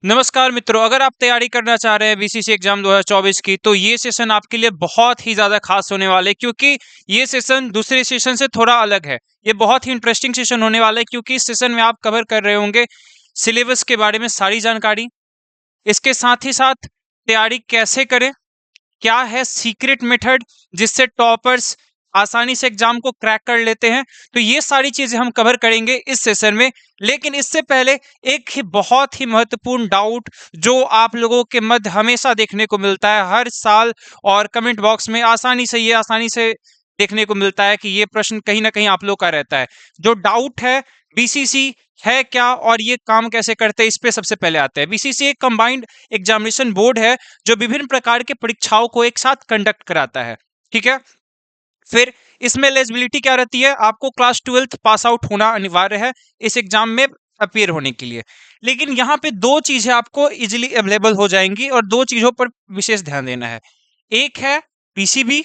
नमस्कार मित्रों, अगर आप तैयारी करना चाह रहे हैं बीसीसी एग्जाम 2024 की तो ये सेशन आपके लिए बहुत ही ज़्यादा खास होने वाले, क्योंकि ये सेशन दूसरे सेशन से थोड़ा अलग है। ये बहुत ही इंटरेस्टिंग सेशन होने वाला है, क्योंकि इस सेशन में आप कवर कर रहे होंगे सिलेबस के बारे में सारी जानकारी। इसके साथ ही साथ तैयारी कैसे करें, क्या है सीक्रेट मेथड जिससे टॉपर्स आसानी से एग्जाम को क्रैक कर लेते हैं, तो ये सारी चीजें हम कवर करेंगे इस सेशन में। लेकिन इससे पहले एक ही बहुत ही महत्वपूर्ण डाउट जो आप लोगों के मध्य हमेशा देखने को मिलता है हर साल, और कमेंट बॉक्स में आसानी से देखने को मिलता है कि ये प्रश्न कहीं ना कहीं आप लोग का रहता है। जो डाउट है बीसीसी है क्या और ये काम कैसे करते हैं, इस पे सबसे पहले आते हैं। बीसीसी एक कंबाइंड एग्जामिनेशन बोर्ड है जो विभिन्न प्रकार के परीक्षाओं को एक साथ कंडक्ट कराता है, ठीक है। फिर इसमें एलिजिबिलिटी क्या रहती है, आपको क्लास 12th पास आउट होना अनिवार्य है इस एग्जाम में अपीयर होने के लिए। लेकिन यहाँ पे दो चीजें आपको इजिली अवेलेबल हो जाएंगी और दो चीजों पर विशेष ध्यान देना है। एक है पीसीबी,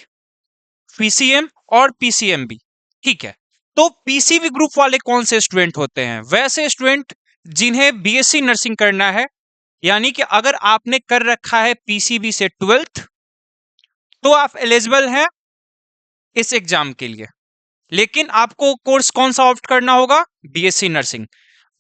पीसीएम और पीसीएमबी, ठीक है। तो पीसीबी ग्रुप वाले कौन से स्टूडेंट होते हैं? वैसे स्टूडेंट जिन्हें बीएससी नर्सिंग करना है, यानी कि अगर आपने कर रखा है पीसीबी से 12th तो आप एलिजिबल हैं इस एग्जाम के लिए। लेकिन आपको कोर्स कौन सा ऑप्ट करना होगा? BSc nursing.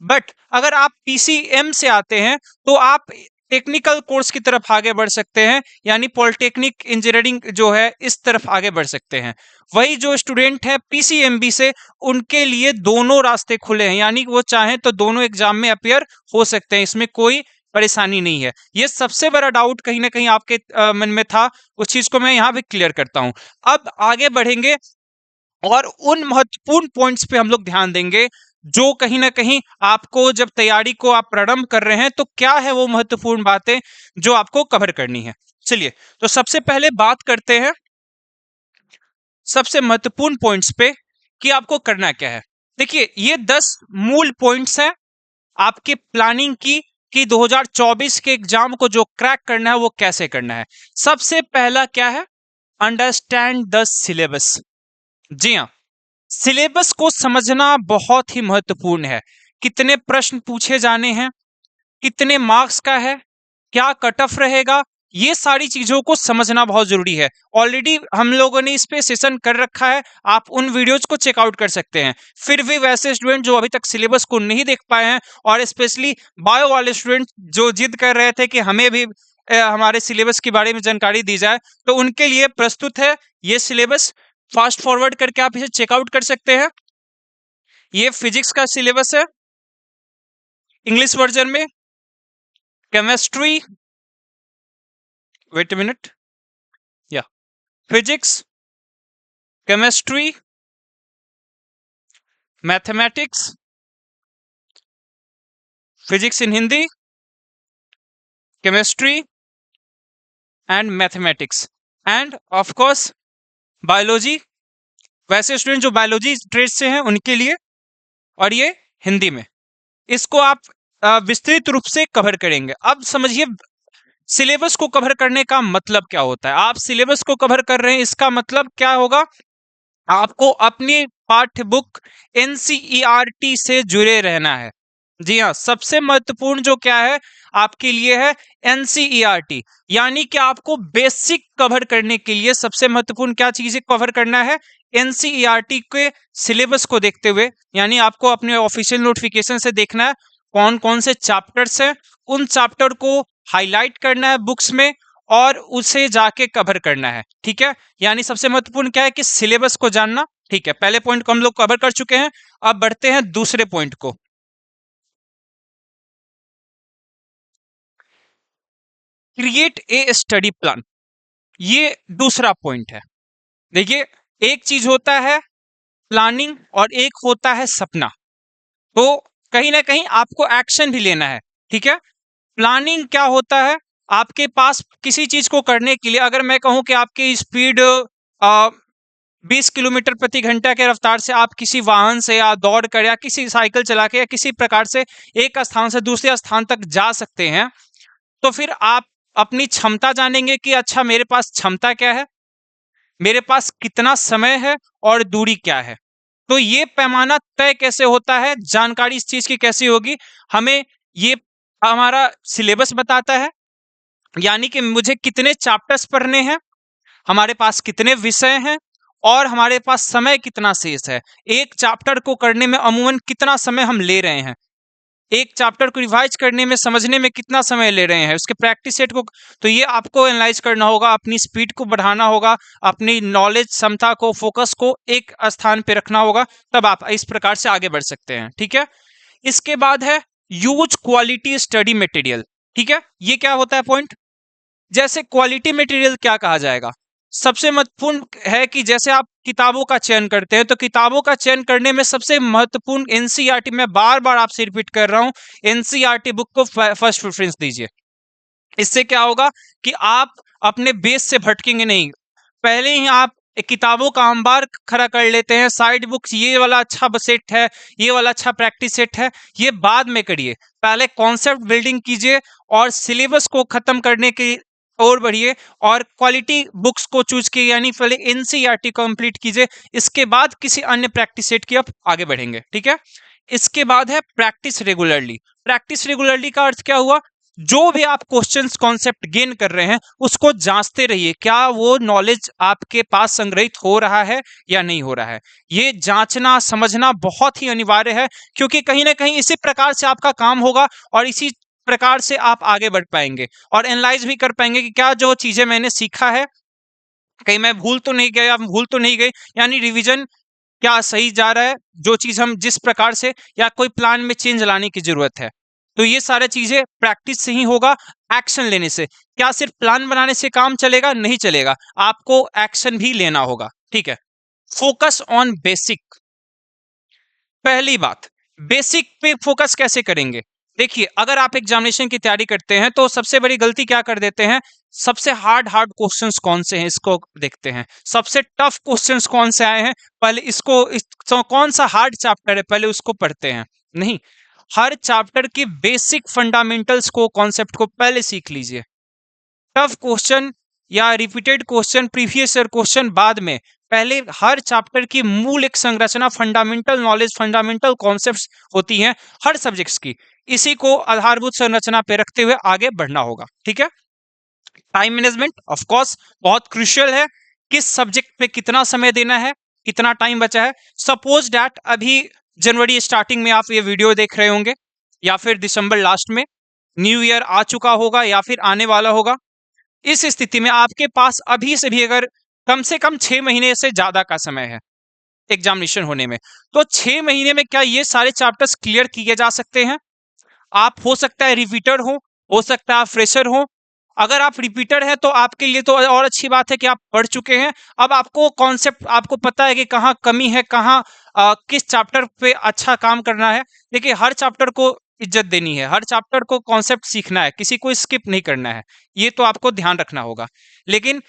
बट अगर आप पीसीएम से आते हैं तो आप टेक्निकल कोर्स की तरफ आगे बढ़ सकते हैं, यानी पॉलिटेक्निक इंजीनियरिंग जो है इस तरफ आगे बढ़ सकते हैं। वही जो स्टूडेंट है पीसीएमबी से, उनके लिए दोनों रास्ते खुले हैं, यानी वो चाहें तो दोनों एग्जाम में अपियर हो सकते हैं, इसमें कोई परेशानी नहीं है। ये सबसे बड़ा डाउट कहीं ना कहीं आपके मन में था, उस चीज को मैं यहाँ भी क्लियर करता हूं। अब आगे बढ़ेंगे और उन महत्वपूर्ण पॉइंट्स पे हम लोग ध्यान देंगे जो कहीं ना कहीं आपको, जब तैयारी को आप प्रारंभ कर रहे हैं तो क्या है वो महत्वपूर्ण बातें जो आपको कवर करनी है। चलिए, तो सबसे पहले बात करते हैं सबसे महत्वपूर्ण पॉइंट्स पे कि आपको करना क्या है। देखिए, ये 10 मूल पॉइंट्स हैं आपके प्लानिंग की कि 2024 के एग्जाम को जो क्रैक करना है वो कैसे करना है। सबसे पहला क्या है? Understand the syllabus. जी हाँ, सिलेबस को समझना बहुत ही महत्वपूर्ण है। कितने प्रश्न पूछे जाने हैं, कितने मार्क्स का है, क्या कट ऑफ रहेगा, ये सारी चीजों को समझना बहुत जरूरी है। ऑलरेडी हम लोगों ने इस पे सेशन कर रखा है, आप उन वीडियोज को चेकआउट कर सकते हैं। फिर भी वैसे स्टूडेंट जो अभी तक सिलेबस को नहीं देख पाए हैं, और स्पेशली बायो वाले स्टूडेंट जो जिद कर रहे थे कि हमें भी हमारे सिलेबस के बारे में जानकारी दी जाए, तो उनके लिए प्रस्तुत है ये सिलेबस। फास्ट फॉरवर्ड करके आप इसे चेकआउट कर सकते हैं। ये फिजिक्स का सिलेबस है इंग्लिश वर्जन में। केमिस्ट्री, वेट अ मिनट, या physics, chemistry, mathematics, physics in Hindi, chemistry and mathematics, end of course biology. वैसे स्टूडेंट जो बायोलॉजी ट्रेड से हैं उनके लिए, और ये हिंदी में। इसको आप विस्तृत रूप से कवर करेंगे। अब समझिए सिलेबस को कवर करने का मतलब क्या होता है। आप सिलेबस को कवर कर रहे हैं, इसका मतलब क्या होगा? आपको अपनी पाठ्य बुक एनसीईआरटी से जुड़े रहना है। जी हाँ, सबसे महत्वपूर्ण जो क्या है आपके लिए है एनसीईआरटी, यानी कि आपको बेसिक कवर करने के लिए सबसे महत्वपूर्ण क्या चीजें कवर करना है? एनसीईआरटी के सिलेबस को देखते हुए, यानी आपको अपने ऑफिशियल नोटिफिकेशन से देखना है कौन कौन से चैप्टर्स हैं, उन चैप्टर को हाईलाइट करना है बुक्स में और उसे जाके कवर करना है, ठीक है। यानी सबसे महत्वपूर्ण क्या है कि सिलेबस को जानना, ठीक है। पहले पॉइंट को हम लोग कवर कर चुके हैं, अब बढ़ते हैं दूसरे पॉइंट को। क्रिएट ए स्टडी प्लान, ये दूसरा पॉइंट है। देखिए, एक चीज होता है प्लानिंग और एक होता है सपना, तो कहीं ना कहीं आपको एक्शन भी लेना है, ठीक है। प्लानिंग क्या होता है? आपके पास किसी चीज को करने के लिए, अगर मैं कहूं कि आपकी स्पीड 20 किलोमीटर प्रति घंटा के रफ्तार से आप किसी वाहन से या दौड़ कर या किसी साइकिल चला के या किसी प्रकार से एक स्थान से दूसरे स्थान तक जा सकते हैं, तो फिर आप अपनी क्षमता जानेंगे कि अच्छा मेरे पास क्षमता क्या है, मेरे पास कितना समय है और दूरी क्या है। तो ये पैमाना तय कैसे होता है, जानकारी इस चीज की कैसी होगी, हमें ये हमारा सिलेबस बताता है, यानी कि मुझे कितने चैप्टर्स पढ़ने हैं, हमारे पास कितने विषय हैं और हमारे पास समय कितना शेष है। एक चैप्टर को करने में अमूमन कितना समय हम ले रहे हैं, एक चैप्टर को रिवाइज करने में, समझने में कितना समय ले रहे हैं, उसके प्रैक्टिस सेट को, तो ये आपको एनालाइज करना होगा, अपनी स्पीड को बढ़ाना होगा, अपनी नॉलेज क्षमता को, फोकस को एक स्थान पे रखना होगा, तब आप इस प्रकार से आगे बढ़ सकते हैं। ठीक है, इसके बाद है यूज क्वालिटी स्टडी मटेरियल। ठीक है, ये क्या होता है पॉइंट? जैसे क्वालिटी मटेरियल क्या कहा जाएगा? सबसे महत्वपूर्ण है कि जैसे आप किताबों का चयन करते हैं, तो किताबों का चयन करने में सबसे महत्वपूर्ण एनसीईआरटी, मैं बार बार आपसे रिपीट कर रहा हूं, एनसीईआरटी बुक को फर्स्ट प्रेफरेंस दीजिए। इससे क्या होगा कि आप अपने बेस से भटकेंगे नहीं। पहले ही आप किताबों का अंबार खड़ा कर लेते हैं, साइड बुक्स, ये वाला अच्छा सेट है, ये वाला अच्छा प्रैक्टिस सेट है, ये बाद में करिए। पहले कॉन्सेप्ट बिल्डिंग कीजिए और सिलेबस को खत्म करने की और बढ़िए, और क्वालिटी बुक्स को चूज किए, यानी पहले एनसीईआरटी कंप्लीट कीजिए, इसके बाद किसी अन्य प्रैक्टिस सेट की आप आगे बढ़ेंगे। ठीक है, इसके बाद है प्रैक्टिस रेगुलरली। प्रैक्टिस रेगुलरली का अर्थ क्या हुआ? जो भी आप क्वेश्चंस कॉन्सेप्ट गेन कर रहे हैं उसको जांचते रहिए, क्या वो नॉलेज आपके पास संग्रहित हो रहा है या नहीं हो रहा है। ये जांचना समझना बहुत ही अनिवार्य है, क्योंकि कहीं ना कहीं इसी प्रकार से आपका काम होगा और इसी प्रकार से आप आगे बढ़ पाएंगे और एनालाइज भी कर पाएंगे कि क्या जो चीजें मैंने सीखा है, कहीं मैं भूल तो नहीं गया, भूल तो नहीं गई, यानी रिवीजन क्या सही जा रहा है, जो चीज हम जिस प्रकार से, या कोई प्लान में चेंज लाने की जरूरत है। तो ये सारी चीजें प्रैक्टिस से ही होगा, एक्शन लेने से। क्या सिर्फ प्लान बनाने से काम चलेगा? नहीं चलेगा, आपको एक्शन भी लेना होगा। ठीक है, फोकस ऑन बेसिक। पहली बात, बेसिक पे फोकस कैसे करेंगे? देखिए, अगर आप एग्जामिनेशन की तैयारी करते हैं तो सबसे बड़ी गलती क्या कर देते हैं, सबसे हार्ड क्वेश्चंस कौन से हैं इसको देखते हैं, सबसे टफ क्वेश्चंस कौन से आए हैं, पहले कौन सा हार्ड चैप्टर है पहले उसको पढ़ते हैं। नहीं, हर चैप्टर की बेसिक फंडामेंटल्स को, कॉन्सेप्ट को पहले सीख लीजिए। टफ क्वेश्चन या repeated question, previous year question बाद में, पहले हर चैप्टर की मूल एक संरचना, फंडामेंटल नॉलेज, फंडामेंटल कॉन्सेप्ट्स होती हैं हर सब्जेक्ट्स की, इसी को आधारभूत संरचना पे रखते हुए आगे बढ़ना होगा। ठीक है, टाइम मैनेजमेंट ऑफ कोर्स बहुत क्रूशियल है, किस सब्जेक्ट पे कितना समय देना है, कितना टाइम बचा है। सपोज दैट अभी जनवरी स्टार्टिंग में आप ये वीडियो देख रहे होंगे, या फिर दिसंबर लास्ट में, न्यू ईयर आ चुका होगा या फिर आने वाला होगा। इस स्थिति में आपके पास अभी से भी अगर कम से कम 6 महीने से ज्यादा का समय है एग्जामिनेशन होने में, तो 6 महीने में क्या ये सारे चैप्टर्स क्लियर किए जा सकते हैं? आप हो सकता है रिपीटर हो सकता है आप फ्रेशर हो। अगर आप रिपीटर हैं तो आपके लिए तो और अच्छी बात है कि आप पढ़ चुके हैं, अब आपको कॉन्सेप्ट, आपको पता है कि कहाँ कमी है, कहाँ किस चैप्टर पे अच्छा काम करना है। देखिए, हर चैप्टर को इज्जत देनी है, हर चैप्टर को कॉन्सेप्ट सीखना है, किसी को स्किप नहीं करना है, ये तो आपको ध्यान रखना होगा। लेकिन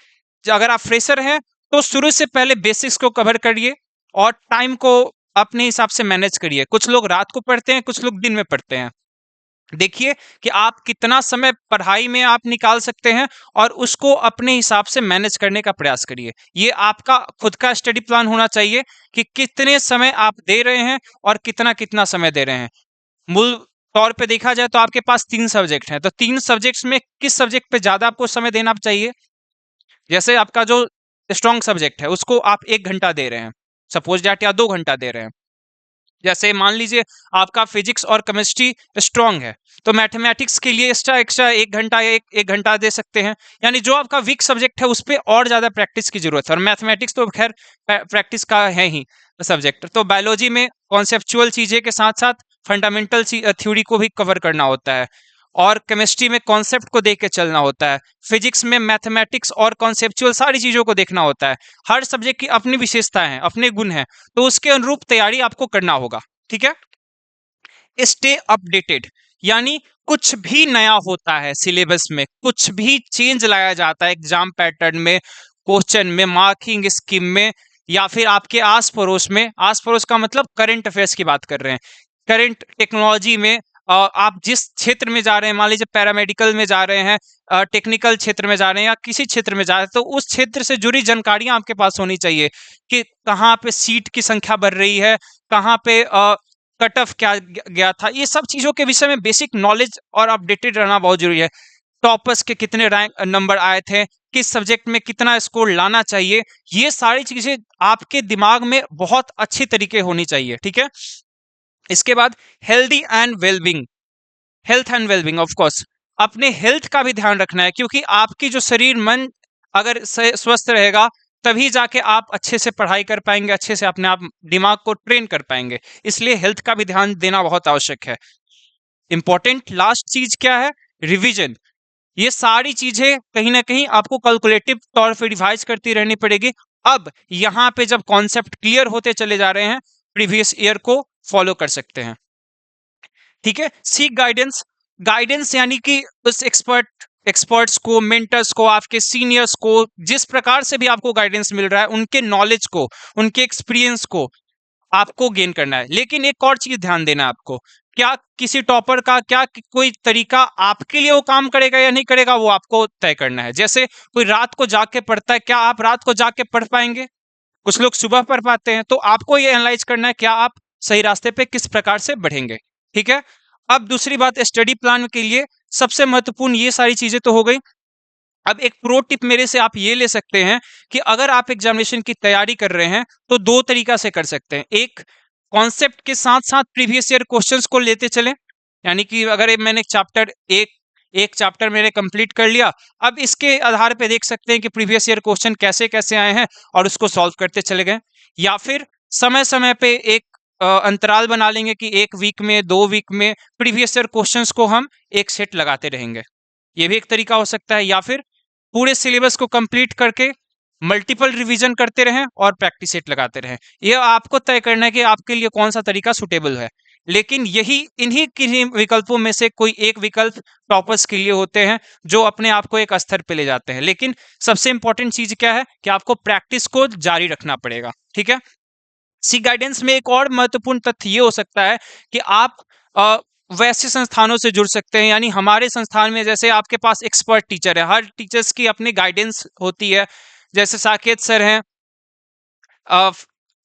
अगर आप फ्रेशर हैं तो शुरू से पहले बेसिक्स को कवर करिए और टाइम को अपने हिसाब से मैनेज करिए। कुछ लोग रात को पढ़ते हैं, कुछ लोग दिन में पढ़ते हैं। देखिए कि आप कितना समय पढ़ाई में आप निकाल सकते हैं और उसको अपने हिसाब से मैनेज करने का प्रयास करिए। ये आपका खुद का स्टडी प्लान होना चाहिए कि कितने समय आप दे रहे हैं और कितना कितना समय दे रहे हैं। मूल तौर पे देखा जाए तो आपके पास 3 सब्जेक्ट हैं, तो 3 सब्जेक्ट्स में किस सब्जेक्ट पे ज्यादा आपको समय देना चाहिए? जैसे आपका जो स्ट्रॉन्ग सब्जेक्ट है उसको आप 1 घंटा दे रहे हैं, सपोज दैट, या 2 घंटा दे रहे हैं। जैसे मान लीजिए आपका फिजिक्स और केमिस्ट्री स्ट्रांग है, तो मैथमेटिक्स के लिए एक्स्ट्रा एक्स्ट्रा 1 घंटा या एक घंटा दे सकते हैं। यानी जो आपका वीक सब्जेक्ट है उस पर और ज्यादा प्रैक्टिस की जरूरत है, और मैथमेटिक्स तो खैर प्रैक्टिस का है ही सब्जेक्ट। तो बायोलॉजी में कॉन्सेप्चुअल चीजें के साथ साथ फंडामेंटल थ्योरी को भी कवर करना होता है, और केमिस्ट्री में कॉन्सेप्ट को देख के चलना होता है, फिजिक्स में मैथमेटिक्स और कॉन्सेप्चुअल सारी चीजों को देखना होता है। हर सब्जेक्ट की अपनी विशेषताएं हैं, अपने गुण हैं, तो उसके अनुरूप तैयारी आपको करना होगा। ठीक है, स्टे अपडेटेड, यानी कुछ भी नया होता है सिलेबस में, कुछ भी चेंज लाया जाता है एग्जाम पैटर्न में, क्वेश्चन में, मार्किंग स्कीम में, या फिर आपके आस पड़ोस में। आस पड़ोस का मतलब करंट अफेयर्स की बात कर रहे हैं, करंट टेक्नोलॉजी में। आप जिस क्षेत्र में जा रहे हैं, मान लीजिए पैरामेडिकल में जा रहे हैं, टेक्निकल क्षेत्र में जा रहे हैं, या किसी क्षेत्र में जा रहे हैं, तो उस क्षेत्र से जुड़ी जानकारियां आपके पास होनी चाहिए कि कहाँ पे सीट की संख्या बढ़ रही है, कहाँ पे कट ऑफ क्या गया था, ये सब चीजों के विषय में बेसिक नॉलेज और अपडेटेड रहना बहुत जरूरी है। टॉपर्स के कितने रैंक नंबर आए थे, किस सब्जेक्ट में कितना स्कोर लाना चाहिए, ये सारी चीजें आपके दिमाग में बहुत अच्छी तरीके होनी चाहिए, ठीक है। इसके बाद healthy and wellbeing, health and wellbeing of course, अपने हेल्थ का भी ध्यान रखना है, क्योंकि आपकी जो शरीर मन अगर स्वस्थ रहेगा तभी जाके आप अच्छे से पढ़ाई कर पाएंगे, अच्छे से अपने आप दिमाग को ट्रेन कर पाएंगे। इसलिए हेल्थ का भी ध्यान देना बहुत आवश्यक है। इंपॉर्टेंट लास्ट चीज क्या है, रिवीजन। ये सारी चीजें कहीं ना कहीं आपको कैलकुलेटिव तौर पे रिवाइज करती रहनी पड़ेगी। अब यहाँ पे जब कॉन्सेप्ट क्लियर होते चले जा रहे हैं, प्रीवियस ईयर को फॉलो कर सकते हैं, ठीक है। सीक गाइडेंस, गाइडेंस यानी कि उस एक्सपर्ट्स को, मेंटर्स को, आपके सीनियर्स को, जिस प्रकार से भी आपको गाइडेंस मिल रहा है उनके नॉलेज को, उनके एक्सपीरियंस को आपको गेन करना है। लेकिन एक और चीज ध्यान देना है आपको, क्या किसी टॉपर का क्या कोई तरीका आपके लिए वो काम करेगा या नहीं करेगा, वो आपको तय करना है। जैसे कोई रात को जाग के पढ़ता है, क्या आप रात को जाग के पढ़ पाएंगे? कुछ लोग सुबह पढ़ पाते हैं। तो आपको ये एनालाइज करना है क्या आप सही रास्ते पे किस प्रकार से बढ़ेंगे, ठीक है। अब दूसरी बात, स्टडी प्लान के लिए सबसे महत्वपूर्ण ये सारी चीजें तो हो गई। अब एक प्रो टिप मेरे से आप ये ले सकते हैं कि अगर आप एग्जामिनेशन की तैयारी कर रहे हैं तो दो तरीका से कर सकते हैं। एक, कॉन्सेप्ट के साथ साथ प्रीवियस ईयर क्वेश्चंस को लेते चलें, यानी कि अगर मैंने एक चैप्टर मैंने कंप्लीट कर लिया, अब इसके आधार पे देख सकते हैं कि प्रीवियस ईयर क्वेश्चन कैसे कैसे आए हैं और उसको सॉल्व करते चले गए। या फिर समय समय पे एक अंतराल बना लेंगे कि 1 वीक में, 2 वीक में प्रीवियस ईयर क्वेश्चंस को हम एक सेट लगाते रहेंगे, ये भी एक तरीका हो सकता है। या फिर पूरे सिलेबस को कंप्लीट करके मल्टीपल रिवीजन करते रहें और प्रैक्टिस सेट लगाते रहें। ये आपको तय करना है कि आपके लिए कौन सा तरीका सुटेबल है। लेकिन यही इन्हीं किन्हीं विकल्पों में से कोई एक विकल्प टॉपर्स के लिए होते हैं जो अपने आप को एक स्तर पे ले जाते हैं। लेकिन सबसे इंपॉर्टेंट चीज क्या है कि आपको प्रैक्टिस को जारी रखना पड़ेगा, ठीक है। सी गाइडेंस में एक और महत्वपूर्ण तथ्य ये हो सकता है कि आप वैसे संस्थानों से जुड़ सकते हैं, यानी हमारे संस्थान में जैसे आपके पास एक्सपर्ट टीचर है, हर टीचर्स की अपनी गाइडेंस होती है। जैसे साकेत सर हैं, अ,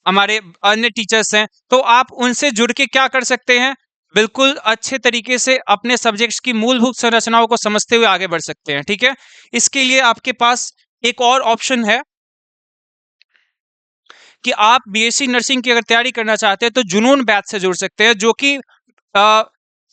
हमारे अन्य टीचर्स हैं, तो आप उनसे जुड़ के क्या कर सकते हैं, बिल्कुल अच्छे तरीके से अपने सब्जेक्ट्स की मूलभूत संरचनाओं को समझते हुए आगे बढ़ सकते हैं, ठीक है। इसके लिए आपके पास एक और ऑप्शन है कि आप बीएससी नर्सिंग की अगर तैयारी करना चाहते हैं तो जुनून बैच से जुड़ सकते हैं, जो कि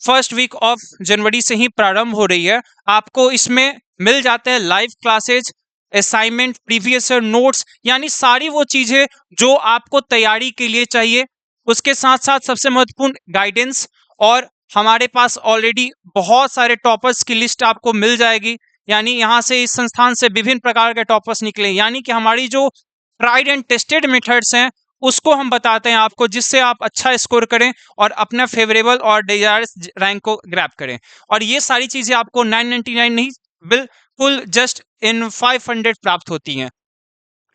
फर्स्ट वीक ऑफ जनवरी से ही प्रारंभ हो रही है। आपको इसमें मिल जाते हैं live classes, assignment, previous year notes, यानी सारी वो चीजें जो आपको तैयारी के लिए चाहिए। उसके साथ साथ सबसे महत्वपूर्ण गाइडेंस, और हमारे पास ऑलरेडी बहुत सारे टॉपर्स की लिस्ट आपको मिल जाएगी। यानी यहाँ से इस संस्थान से विभिन्न प्रकार के टॉपर्स निकले, यानी कि हमारी जो ट्राइड एंड टेस्टेड मेथड्स हैं उसको हम बताते हैं आपको, जिससे आप अच्छा स्कोर करें और अपना फेवरेबल और डिजायर्स रैंक को ग्रैब करें। और ये सारी चीजें आपको 999 नहीं, बिल्कुल जस्ट इन 500 प्राप्त होती हैं।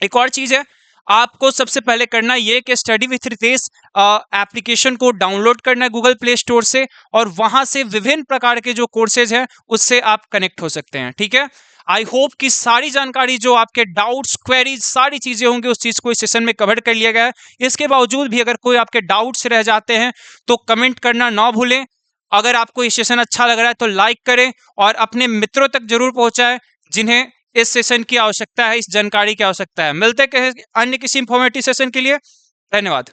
एक और चीज है, आपको सबसे पहले करना ये कि स्टडी विथ रितेश एप्लीकेशन को डाउनलोड करना है गूगल प्ले स्टोर से, और वहां से विभिन्न प्रकार के जो कोर्सेज हैं उससे आप कनेक्ट हो सकते हैं, ठीक है। आई होप कि सारी जानकारी, जो आपके डाउट्स, क्वेरीज, सारी चीजें होंगी उस चीज को इस सेशन में कवर कर लिया गया है। इसके बावजूद भी अगर कोई आपके डाउट्स रह जाते हैं तो कमेंट करना ना भूलें। अगर आपको ये सेशन अच्छा लग रहा है तो लाइक करें और अपने मित्रों तक जरूर पहुंचाएं जिन्हें इस सेशन की आवश्यकता है, इस जानकारी की आवश्यकता है। मिलते हैं अन्य किसी इंफॉर्मेटिव सेशन के लिए। धन्यवाद।